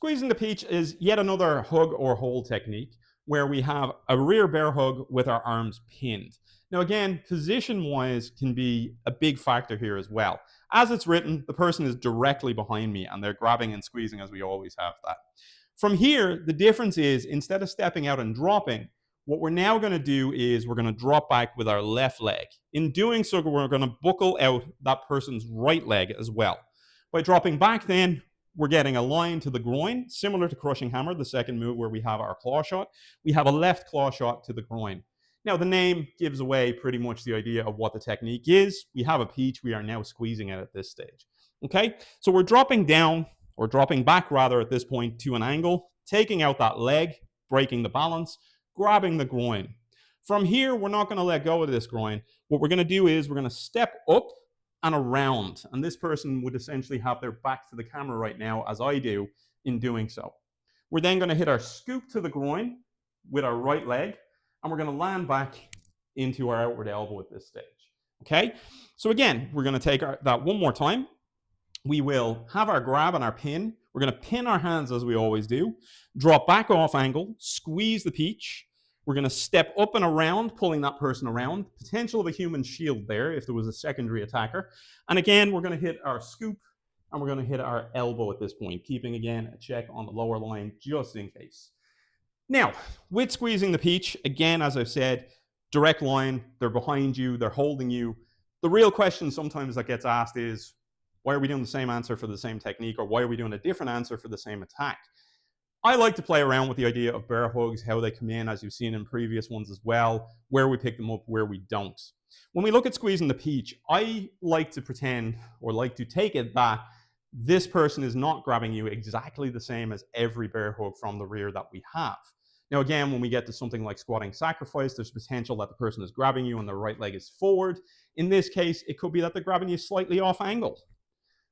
Squeezing the peach is yet another hug or hold technique where we have a rear bear hug with our arms pinned. Now, again, position wise can be a big factor here as well. As it's written, the person is directly behind me and they're grabbing and squeezing as we always have that. From here, the difference is instead of stepping out and dropping, what we're now going to do is we're going to drop back with our left leg. In doing so, we're going to buckle out that person's right leg as well. By dropping back, then, we're getting a line to the groin, similar to crushing hammer, the second move where we have our claw shot. We have a left claw shot to the groin. Now, the name gives away pretty much the idea of what the technique is. We have a peach. We are now squeezing it at this stage. Okay, so we're dropping down, or dropping back rather at this point to an angle, taking out that leg, breaking the balance, grabbing the groin. From here, we're not going to let go of this groin. What we're going to do is we're going to step up and around. And this person would essentially have their back to the camera right now, as I do in doing so. We're then going to hit our scoop to the groin with our right leg, and we're going to land back into our outward elbow at this stage. Okay, so again, we're going to take that one more time. We will have our grab and our pin. We're going to pin our hands as we always do, drop back off angle, squeeze the peach. We're going to step up and around, pulling that person around. Potential of a human shield there if there was a secondary attacker. And again, we're going to hit our scoop and we're going to hit our elbow at this point, keeping again a check on the lower line just in case. Now, with squeezing the peach, again, as I've said, direct line, they're behind you, they're holding you. The real question sometimes that gets asked is, why are we doing the same answer for the same technique, or why are we doing a different answer for the same attack? I like to play around with the idea of bear hugs, how they come in, as you've seen in previous ones as well, where we pick them up, where we don't. When we look at squeezing the peach, I like to pretend, or like to take it that this person is not grabbing you exactly the same as every bear hug from the rear that we have. Now, again, when we get to something like squatting sacrifice, there's potential that the person is grabbing you and their right leg is forward. In this case, it could be that they're grabbing you slightly off angle.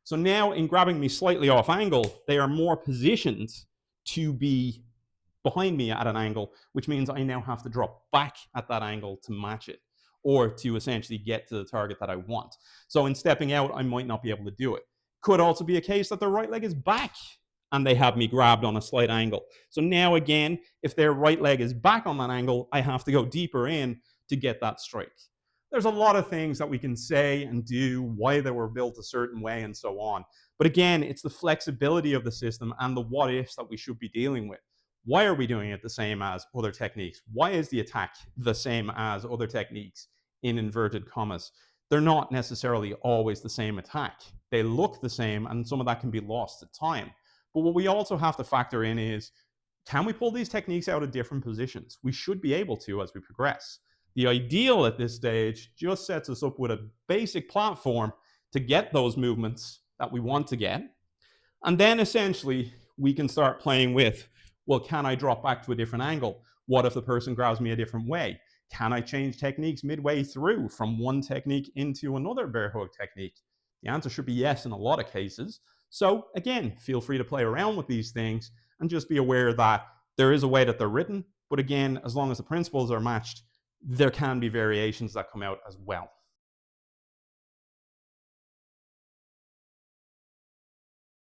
So now in grabbing me slightly off angle, they are more positioned to be behind me at an angle, which means I now have to drop back at that angle to match it, or to essentially get to the target that I want. So in stepping out, I might not be able to do it. Could also be a case that their right leg is back and they have me grabbed on a slight angle. So now again, if their right leg is back on that angle, I have to go deeper in to get that strike. There's a lot of things that we can say and do, why they were built a certain way and so on. But again, it's the flexibility of the system and the what ifs that we should be dealing with. Why are we doing it the same as other techniques? Why is the attack the same as other techniques in inverted commas? They're not necessarily always the same attack. They look the same, and some of that can be lost at time. But what we also have to factor in is, can we pull these techniques out of different positions? We should be able to as we progress. The ideal at this stage just sets us up with a basic platform to get those movements that we want to get. And then essentially we can start playing with, well, can I drop back to a different angle? What if the person grabs me a different way? Can I change techniques midway through from one technique into another bear hug technique? The answer should be yes in a lot of cases. So again, feel free to play around with these things and just be aware that there is a way that they're written. But again, as long as the principles are matched, there can be variations that come out as well.